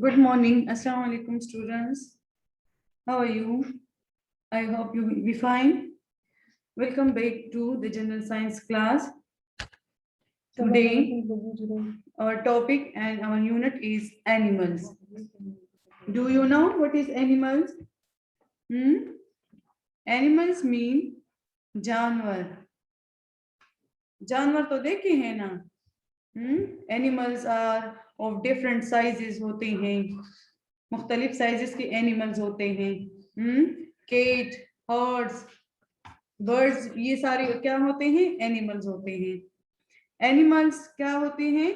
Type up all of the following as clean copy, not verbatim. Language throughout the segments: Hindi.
Good morning. Assalamu alaikum, students. How are you? I hope you will be fine. Welcome back to the general science class. Today, our topic and our unit is animals. Do you know what is animals? Animals mean जानवर. जानवर तो देखे हैं ना? Animals are of different sizes होते हैं. मुख्तलिफ साइजेस के एनिमल्स होते हैं. केट, हॉर्स, बर्ड्स, ये सारे क्या होते हैं? एनिमल्स होते हैं. एनिमल्स क्या होते हैं?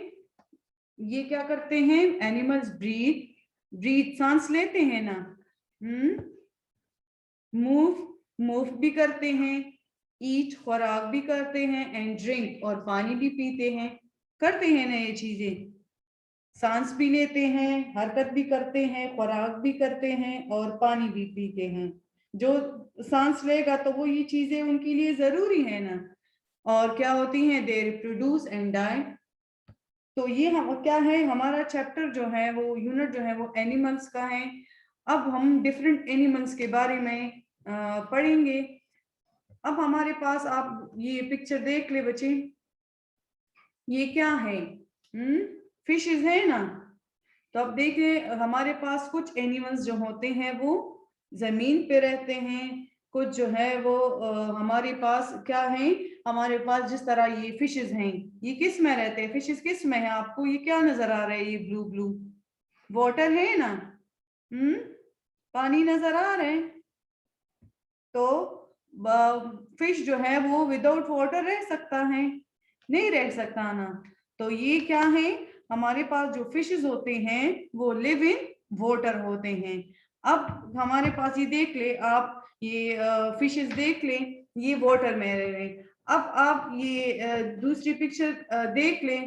ये क्या करते हैं? एनिमल्स ब्रीथ सांस लेते हैं ना. मूव भी करते हैं, ईट खुराक भी करते हैं, एंड ड्रिंक और पानी भी पीते हैं. करते हैं ना ये चीजें. सांस भी लेते हैं, हरकत भी करते हैं, खुराक भी करते हैं और पानी भी पीते हैं. जो सांस लेगा तो वो ये चीजें उनके लिए जरूरी है ना. और क्या होती हैं? They reproduce and die. तो ये हम क्या है, हमारा चैप्टर जो है वो यूनिट जो है वो एनिमल्स का है. अब हम डिफरेंट एनिमल्स के बारे में पढ़ेंगे. अब हमारे पास आप ये पिक्चर देख ले बच्चे. ये क्या है? फिशेस है ना. तो अब देखिए हमारे पास कुछ एनिमल्स जो होते हैं वो जमीन पे रहते हैं. कुछ जो है वो हमारे पास क्या है, हमारे पास जिस तरह ये फिशेस हैं, ये किस में रहते हैं? फिशेस किस में है? आपको ये क्या नजर आ रहा है? ये ब्लू ब्लू वाटर है ना. पानी नजर आ रहे हैं. तो फिश जो है वो विदाउट वाटर रह सकता है? नहीं रह सकता ना. तो ये क्या है, हमारे पास जो फिशेस होते हैं वो लिव इन वाटर होते हैं. अब हमारे पास ये देख ले आप, ये फिशेस देख ले, ये वाटर में रह रहे. अब आप ये दूसरी पिक्चर देख ले.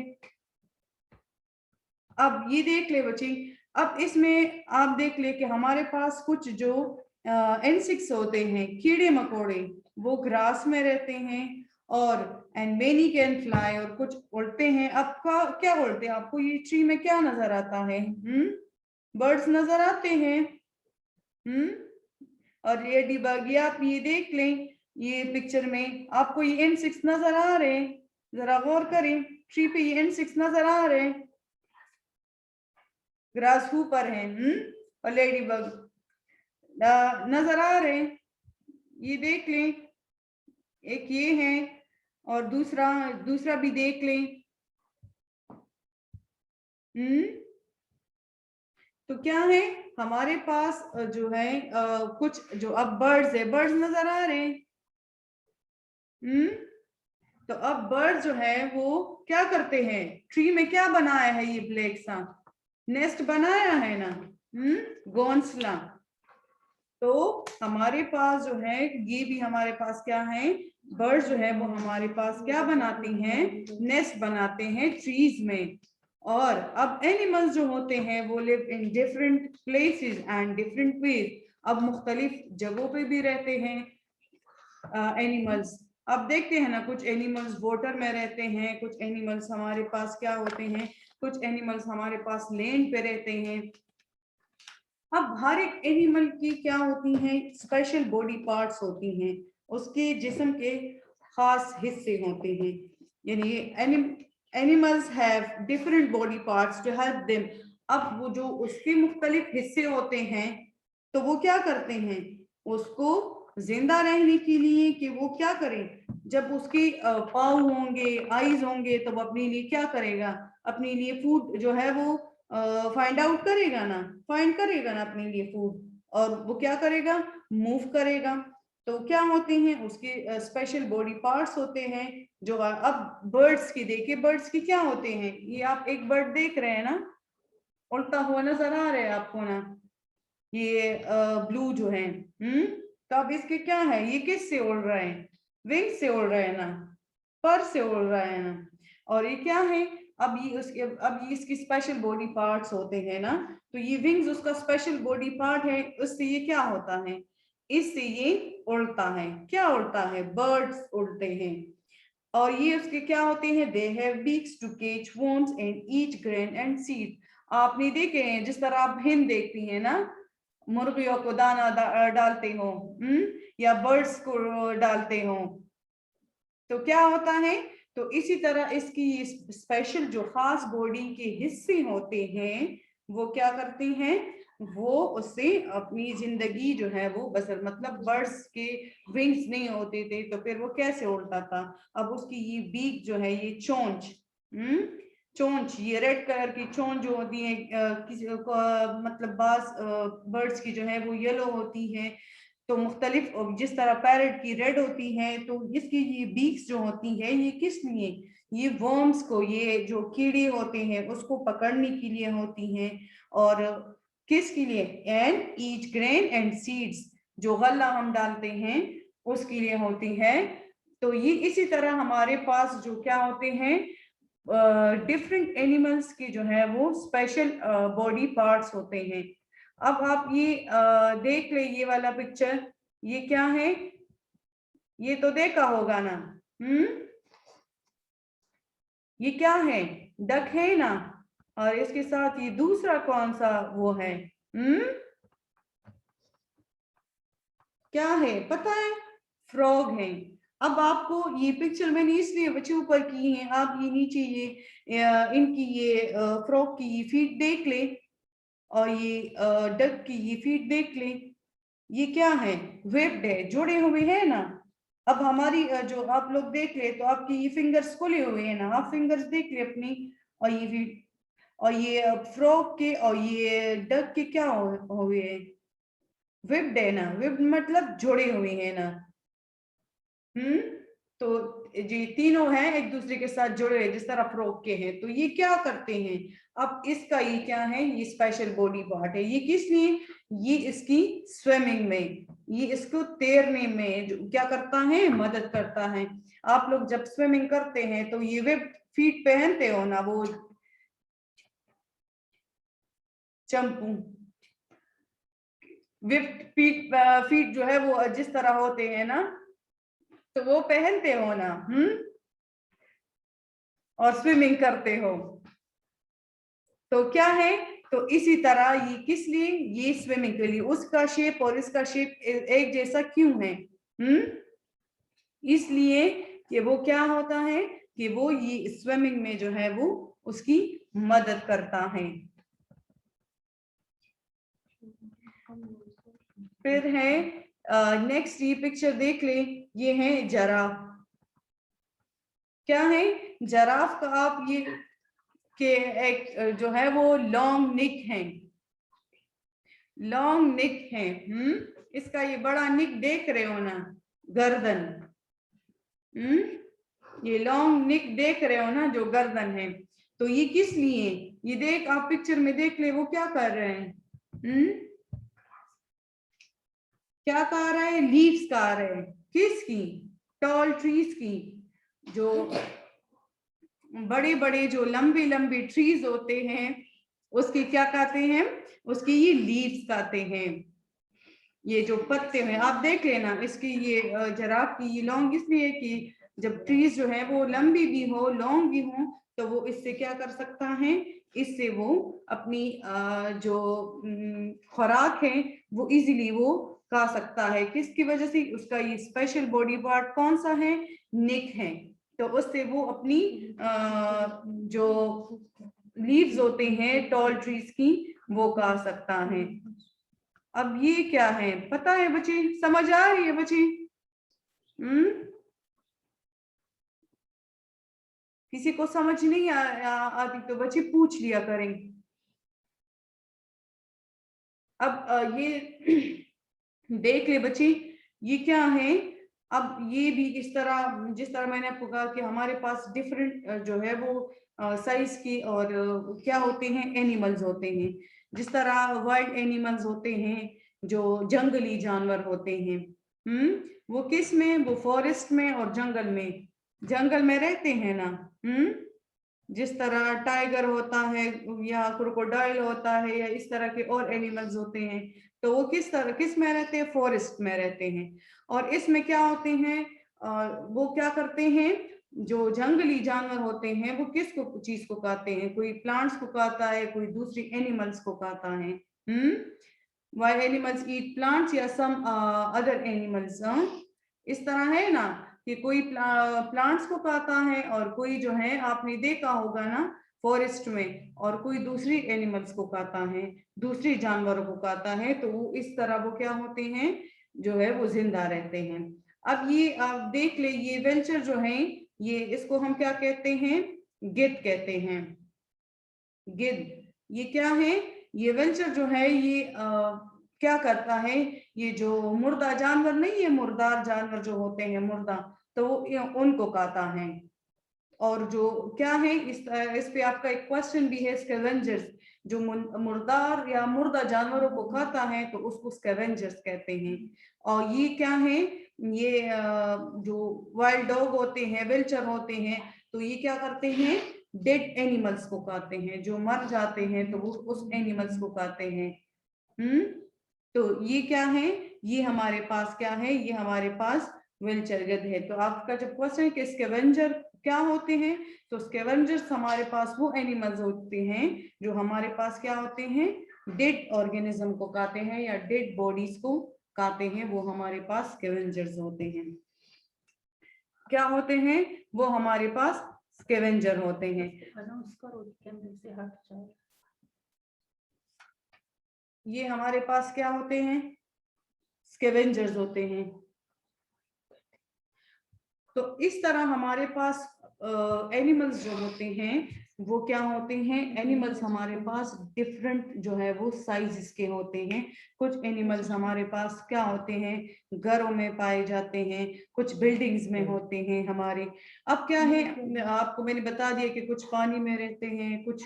अब ये देख ले बच्चे. अब इसमें आप देख ले कि हमारे पास कुछ जो इंसेक्ट्स होते हैं, कीड़े मकोड़े, वो ग्रास में रहते हैं. और एंड मेनी कैन फ्लाई, और कुछ उड़ते हैं. आपका क्या उड़ते हैं? आपको ये ट्री में क्या नजर आता है? बर्ड्स नजर आते हैं. और लेडी बग, ये आप ये देख लें, ये पिक्चर में आपको ये इंसेक्ट्स नजर आ रहे हैं. जरा गौर करें, ट्री पे ये इंसेक्ट्स नजर आ रहे हैं. ग्रास हुपर है और लेडी बग नजर आ रहे हैं. ये देख लें, एक ये है और दूसरा भी देख लें. तो क्या है हमारे पास जो है कुछ जो अब बर्ड्स है, बर्ड्स नजर आ रहे हैं. तो अब बर्ड जो है वो क्या करते हैं? ट्री में क्या बनाया है? ये ब्लैक सा नेस्ट बनाया है ना, घोंसला. तो हमारे पास जो है ये भी हमारे पास क्या है, बर्ड्स जो है वो हमारे पास क्या बनाती हैं? नेस्ट बनाते हैं ट्रीज में. और अब एनिमल्स जो होते हैं वो live in different places and different ways. अब मुख्तलिफ जगहों पे भी रहते हैं एनिमल्स. अब देखते हैं ना, कुछ एनिमल्स वाटर में रहते हैं, कुछ एनिमल्स हमारे पास क्या होते हैं, कुछ एनिमल्स हमारे पास लैंड पे रहते हैं. अब हर एक एनिमल की क्या होती हैं? स्पेशल बॉडी पार्ट्स होती हैं, उसके जिस्म के खास हिस्से होते हैं. यानी animals have different body parts to help them. अब वो जो उसके मुख्तलिफ हिस्से होते हैं, तो वो क्या करते हैं? उसको जिंदा रहने के लिए कि वो क्या करें, जब उसके पाँव होंगे, आईज होंगे, तो वो अपने लिए क्या करेगा? अपने लिए फूड जो है वो फाइंड आउट करेगा ना, फाइंड करेगा ना अपने लिए फूड. और वो क्या करेगा? मूव करेगा. तो क्या होते हैं उसके स्पेशल बॉडी पार्ट्स होते हैं जो अब बर्ड्स की देखिए, बर्ड्स की क्या होते हैं? ये आप एक बर्ड देख रहे हैं ना, उड़ता हुआ नजर आ रहा है आपको ना, ये ब्लू जो है. तो अब इसके क्या है? ये किस से उड़ रहा है? विंग से उड़ रहा है ना, पर से उड़ रहा है ना. और ये क्या है? अब ये इसकी स्पेशल बॉडी पार्ट्स होते हैं ना. तो ये विंग्स उसका स्पेशल बॉडी पार्ट है. उससे ये क्या होता है? इससे ये उड़ता है. क्या उड़ता है? बर्ड्स उड़ते हैं. और ये उसके क्या होते हैं? They have beaks to catch worms and eat grain and seed. आपने देखे हैं, जिस तरह आप हिंद देखती हैं ना, मुर्गियों को दाना डालते हो, या बर्ड्स को डालते हो, तो क्या होता है, तो इसी तरह इसकी स्पेशल जो खास बॉडी के हिस्से होते हैं वो क्या करते हैं, वो उससे अपनी जिंदगी जो है वो बसर, मतलब बर्ड्स के विंग्स नहीं होते थे तो फिर वो कैसे उड़ता था। अब उसकी ये बीक जो है, ये चोंच, चोंच, ये रेड कलर की चोंच जो होती है, किसी मतलब बास बर्ड्स की जो है वो येलो होती है, तो मुख्तलिफ, जिस तरह पैरट की रेड होती है, तो इसकी ये बीक्स जो होती है ये किस लिए, ये वर्म्स को, ये जो कीड़े होते हैं उसको पकड़ने के लिए होती हैं, और किसके लिए, and eat grain and seeds, जो गल्ला हम डालते हैं उसके लिए होती है। तो ये इसी तरह हमारे पास जो क्या होते हैं, डिफरेंट एनिमल्स की जो है वो स्पेशल बॉडी पार्ट्स होते हैं। अब आप ये देख ले, ये वाला पिक्चर, ये क्या है, ये तो देखा होगा ना, ये क्या है, डक है ना, और इसके साथ ये दूसरा कौन सा वो है, क्या है पता है, फ्रॉग है। अब आपको ये पिक्चर मैंने इसलिए बच्चे ऊपर की है, आप ये नीचे ये इनकी ये फ्रॉग की ये फीट देख ले, और ये डक की ये फीट देख ले, ये क्या है, वेब्ड है, जुड़े हुए हैं ना। अब हमारी जो आप लोग देख ले, तो आपकी ये फिंगर्स खुले हुए हैं ना, आप फिंगर्स देख ले अपनी, और ये फीट, और ये फ्रॉग के और ये डक के क्या हुए हैं, वेब्ड है ना, वेब्ड मतलब जुड़े हुए हैं ना, तो जी तीनों हैं एक दूसरे के साथ जुड़े हुए, जिस तरह फ्रॉग के हैं, तो ये क्या करते हैं, अब इसका ये क्या है, ये स्पेशल बॉडी पार्ट है, ये किस लिए, ये इसकी स्विमिंग में, ये इसको तैरने में जो क्या करता है, मदद करता है। आप लोग जब स्विमिंग करते हैं तो ये वेब फीट पहनते हो ना, वो चंपू, वेब फीट जो है वो जिस तरह होते हैं ना, तो वो पहनते हो ना, और स्विमिंग करते हो, तो क्या है, तो इसी तरह ये किस लिए, ये स्विमिंग के लिए, उसका शेप और इसका शेप एक जैसा क्यों है, इसलिए कि वो क्या होता है, कि वो ये स्विमिंग में जो है वो उसकी मदद करता है। फिर है नेक्स्ट, ये पिक्चर देख ले, ये है जराफ, क्या है, जराफ का आप ये कि एक जो है वो लॉन्ग निक है, लॉन्ग निक है, इसका ये बड़ा निक देख रहे हो ना, गर्दन, ये लॉन्ग निक देख रहे हो ना, जो गर्दन है, तो ये किस लिए, ये देख आप पिक्चर में देख ले, वो क्या कर रहे हैं, क्या खा रहा है, लीव्स खा रहे हैं, किसकी, टॉल ट्रीज की, जो बड़े बड़े जो लंबे लंबे ट्रीज होते हैं उसकी क्या खाते हैं, उसकी ये लीव्स खाते हैं, ये जो पत्ते हैं आप देख लेना, इसकी ये जराफ की ये लॉन्ग इसलिए कि जब ट्रीज जो है वो लंबी भी हो लॉन्ग भी हो, तो वो इससे क्या कर सकता है, इससे वो अपनी जो खुराक है वो इजीली वो खा सकता है, किसकी वजह से, उसका ये स्पेशल बॉडी पार्ट कौन सा है, निक है, तो उससे वो अपनी जो लीव्स होते हैं टॉल ट्रीज की वो खा सकता है। अब ये क्या है पता है बच्चे, समझ आ रही है बच्चे, किसी को समझ नहीं आती तो बच्चे पूछ लिया करें। अब ये देख ले बच्चे, ये क्या है, अब ये भी इस तरह, जिस तरह मैंने आपको कहा कि हमारे पास डिफरेंट जो है वो साइज की और क्या होते हैं, एनिमल्स होते हैं, जिस तरह वाइल्ड एनिमल्स होते हैं, जो जंगली जानवर होते हैं, वो किस में, वो फॉरेस्ट में और जंगल में रहते हैं ना, जिस तरह टाइगर होता है या क्रोकोडाइल होता है या इस तरह के और एनिमल्स होते हैं, तो वो किस तरह किस में रहते हैं, फॉरेस्ट में रहते हैं, और इसमें क्या होते हैं, वो क्या करते हैं, जो जंगली जानवर होते हैं वो किस को चीज को खाते हैं, कोई प्लांट्स को खाता है, कोई दूसरी एनिमल्स को खाता है। व्हाई एनिमल्स ईट प्लांट्स या सम अदर एनिमल्स, इस तरह है ना कि कोई प्लांट्स को खाता है और कोई जो है आपने देखा होगा ना फॉरेस्ट में, और कोई दूसरी एनिमल्स को खाता है, दूसरी जानवरों को खाता है, तो वो इस तरह वो क्या होते हैं, जो है वो जिंदा रहते हैं। अब ये आप देख ले, ये वेल्चर जो है ये इसको हम क्या कहते हैं, गिद्ध कहते हैं, गिद्ध। ये क्या है, ये वेल्चर जो है ये क्या करता है, ये जो मुर्दा जानवर नहीं है, मुर्दार जानवर जो होते हैं मुर्दा, तो वो उनको खाता है। और जो क्या है इस पे आपका एक क्वेश्चन भी है, स्कैवेंजर्स, जो मुर्दार या मुर्दा जानवरों को खाता है तो उसको स्कैवेंजर्स कहते हैं। और ये क्या है, ये जो वाइल्ड डॉग होते हैं, वेल्चर होते हैं, तो ये क्या करते हैं, डेड एनिमल्स को खाते हैं, जो मर जाते हैं तो उस एनिमल्स को खाते हैं। तो ये क्या है, ये हमारे पास क्या है, ये हमारे पास वेल्चर गिद्ध है। तो आपका जब क्वेश्चन है कि स्कैवेंजर क्या होते हैं, तो स्कैवेंजर्स हमारे पास वो एनिमल्स होते हैं जो हमारे पास क्या होते हैं, डेड ऑर्गेनिज्म को खाते हैं या डेड बॉडीज को खाते हैं, वो हमारे पास स्कैवेंजर्स होते हैं। क्या होते हैं, वो हमारे पास स्कैवेंजर होते हैं। ये हमारे पास क्या होते हैं, स्कैवेंजर्स होते हैं। तो इस तरह हमारे पास एनिमल्स जो होते हैं वो क्या होते हैं, एनिमल्स हमारे पास डिफरेंट जो है वो साइजेस के होते हैं। कुछ एनिमल्स हमारे पास क्या होते हैं, घरों में पाए जाते हैं, कुछ बिल्डिंग्स में होते हैं हमारे। अब क्या है, आपको मैंने बता दिया कि कुछ पानी में रहते हैं, कुछ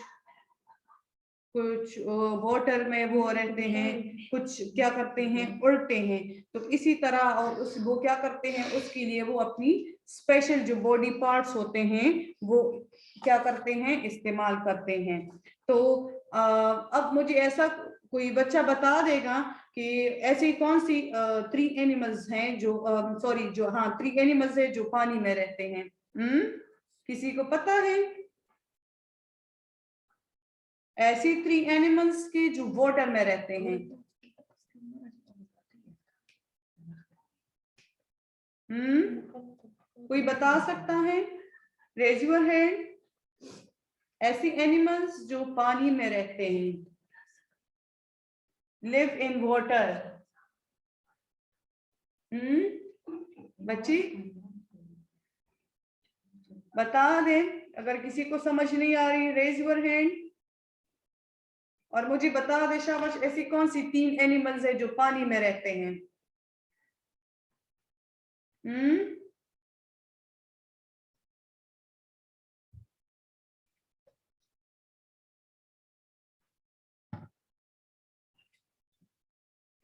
वाटर में वो रहते हैं, कुछ क्या करते हैं, उड़ते हैं। तो इसी तरह और उस वो क्या करते हैं, उसके लिए वो अपनी स्पेशल जो बॉडी पार्ट्स होते हैं वो क्या करते हैं, इस्तेमाल करते हैं। तो अब मुझे ऐसा कोई बच्चा बता देगा कि ऐसी कौन सी 3 एनिमल्स हैं जो सॉरी जो हाँ 3 एनिमल्स है जो पानी में रहते हैं। किसी को पता है ऐसी 3 एनिमल्स के जो वाटर में रहते हैं? कोई बता सकता है, रेज योर हैंड। ऐसी एनिमल्स जो पानी में रहते हैं, लिव इन वाटर। बच्ची बता दे, अगर किसी को समझ नहीं आ रही रेज योर हैंड और मुझे बता दे शाबाश, ऐसी कौन सी 3 एनिमल्स है जो पानी में रहते हैं?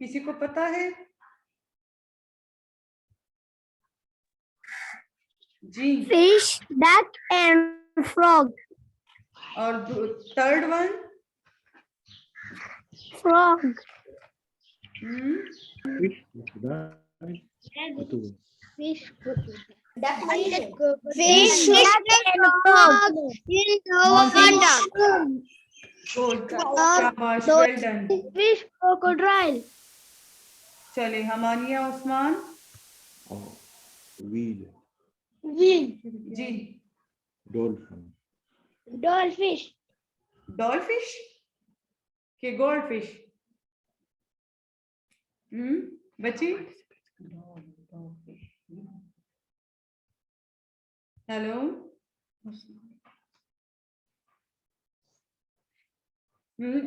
किसी को पता है जी? Fish, duck and frog. और third one? Frog. Fish, Fish, duck and frog in the water. Good, शाबाश, well done. Fish, crocodile. चले हमानिया उस्मान Wheel, जी। dolphin, Dollfish. डॉलफिश के गोल्डफिश? बच्ची हेलो,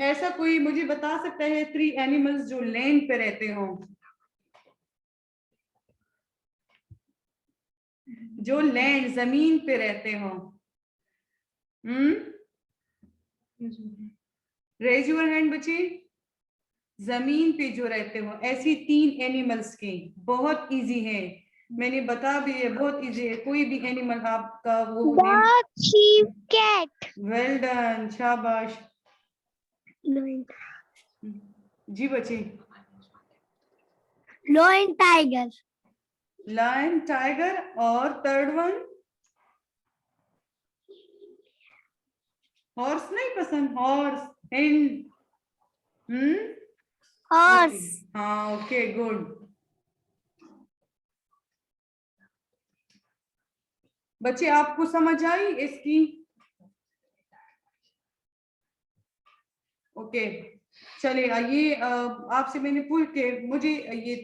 ऐसा कोई मुझे बता सकता है 3 एनिमल्स जो लैंड पे रहते हो, जो लैंड जमीन पे रहते हो? रेज योर हैंड बच्ची। जमीन पे जो रहते हो ऐसी 3 एनिमल्स की, बहुत इजी है, मैंने बता भी है, बहुत इजी है। कोई भी एनिमल आपका वो Dog, sheep, cat. Well done, शाबाश जी बच्ची। Lion, tiger. लायन, टाइगर और थर्ड वन? हॉर्स नहीं पसंद, हॉर्स, हिंड, Horse. हाँ ओके गुड। बच्चे आपको समझ आई इसकी? ओके चलिए, ये आपसे मैंने पूछ के मुझे ये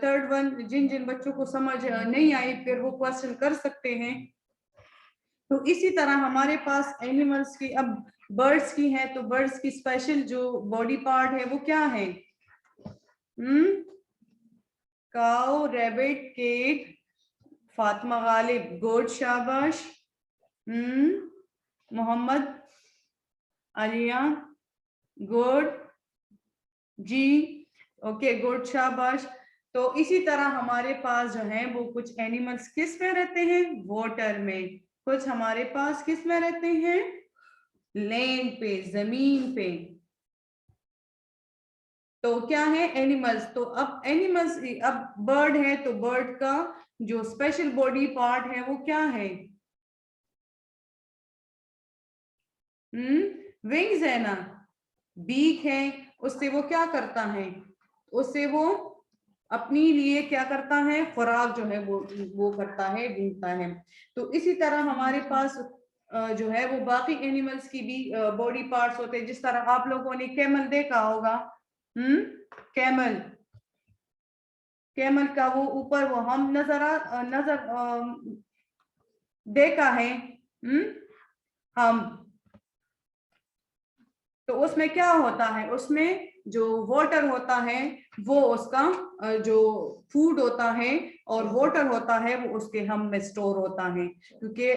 थर्ड वन जिन जिन बच्चों को समझ नहीं आई फिर वो क्वेश्चन कर सकते हैं। तो इसी तरह हमारे पास एनिमल्स की, अब बर्ड्स की है तो बर्ड्स की स्पेशल जो बॉडी पार्ट है वो क्या है? Cow, rabbit, cake, Fatima Ghalib, good शाबाश, मोहम्मद, आलिया, गुड जी, ओके गुड शाबाश। तो इसी तरह हमारे पास जो है वो कुछ एनिमल्स किस में रहते हैं? वाटर में। कुछ हमारे पास किस में रहते हैं? लैंड पे, जमीन पे। तो क्या है? एनिमल्स। तो अब एनिमल्स, अब बर्ड है तो बर्ड का जो स्पेशल बॉडी पार्ट है वो क्या है? विंग्स है ना, बीक है, उससे वो क्या करता है? उससे वो अपनी लिए क्या करता है? खुराक जो है वो करता है, ढूंढता है। तो इसी तरह हमारे पास जो है वो बाकी एनिमल्स की भी बॉडी पार्ट्स होते हैं। जिस तरह आप लोगों ने कैमल देखा होगा, कैमल, कैमल का वो ऊपर वो हम नजर देखा है, हम। तो उसमें क्या होता है? उसमें जो वाटर होता है वो उसका जो फूड होता है, और वाटर होता है वो उसके हम में स्टोर होता है। क्योंकि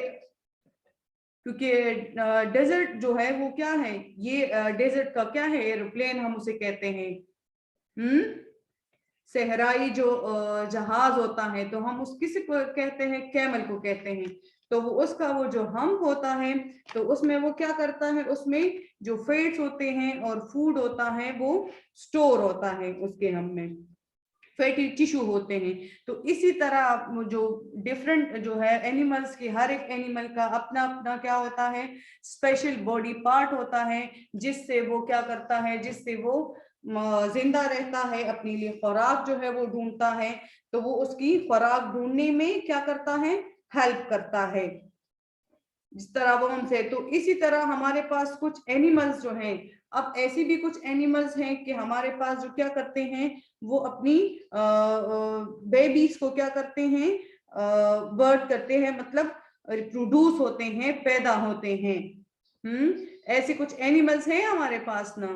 डेजर्ट जो है वो क्या है? ये डेजर्ट का क्या है? एरोप्लेन हम उसे कहते हैं। सहराई जो जहाज होता है तो हम उस किसी को कहते हैं? कैमल को कहते हैं। तो वो उसका वो जो हम होता है तो उसमें वो क्या करता है? उसमें जो फैट्स होते हैं और फूड होता है वो स्टोर होता है उसके हम में, फैटी टिश्यू होते हैं। तो इसी तरह जो डिफरेंट जो है एनिमल्स के, हर एक एनिमल का अपना अपना क्या होता है? स्पेशल बॉडी पार्ट होता है, जिससे वो क्या करता है? जिससे वो जिंदा रहता है, अपने लिए खुराक जो है वो ढूंढता है। तो वो उसकी खुराक ढूंढने में क्या करता है? हेल्प करता है, जिस तरह वो हमसे। तो इसी तरह हमारे पास कुछ एनिमल्स जो हैं, अब ऐसी भी कुछ एनिमल्स हैं कि हमारे पास जो क्या करते हैं? वो अपनी बेबीज को क्या करते हैं? बर्थ करते हैं, मतलब रिप्रोड्यूस होते हैं, पैदा होते हैं। ऐसे कुछ एनिमल्स हैं हमारे पास ना,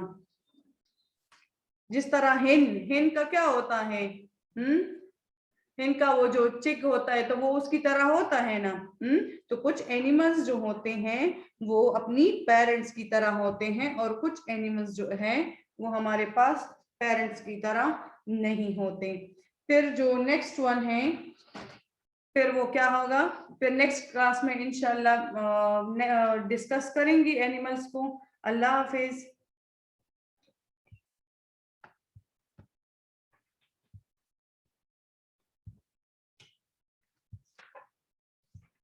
जिस तरह हेन का क्या होता है? इनका वो जो चिक होता है तो वो उसकी तरह होता है ना। तो कुछ एनिमल्स जो होते हैं वो अपनी पेरेंट्स की तरह होते हैं, और कुछ एनिमल्स जो है वो हमारे पास पेरेंट्स की तरह नहीं होते। फिर जो नेक्स्ट वन है, फिर वो क्या होगा? फिर नेक्स्ट क्लास में इंशाल्लाह डिस्कस करेंगे एनिमल्स को। अल्लाह हाफिज।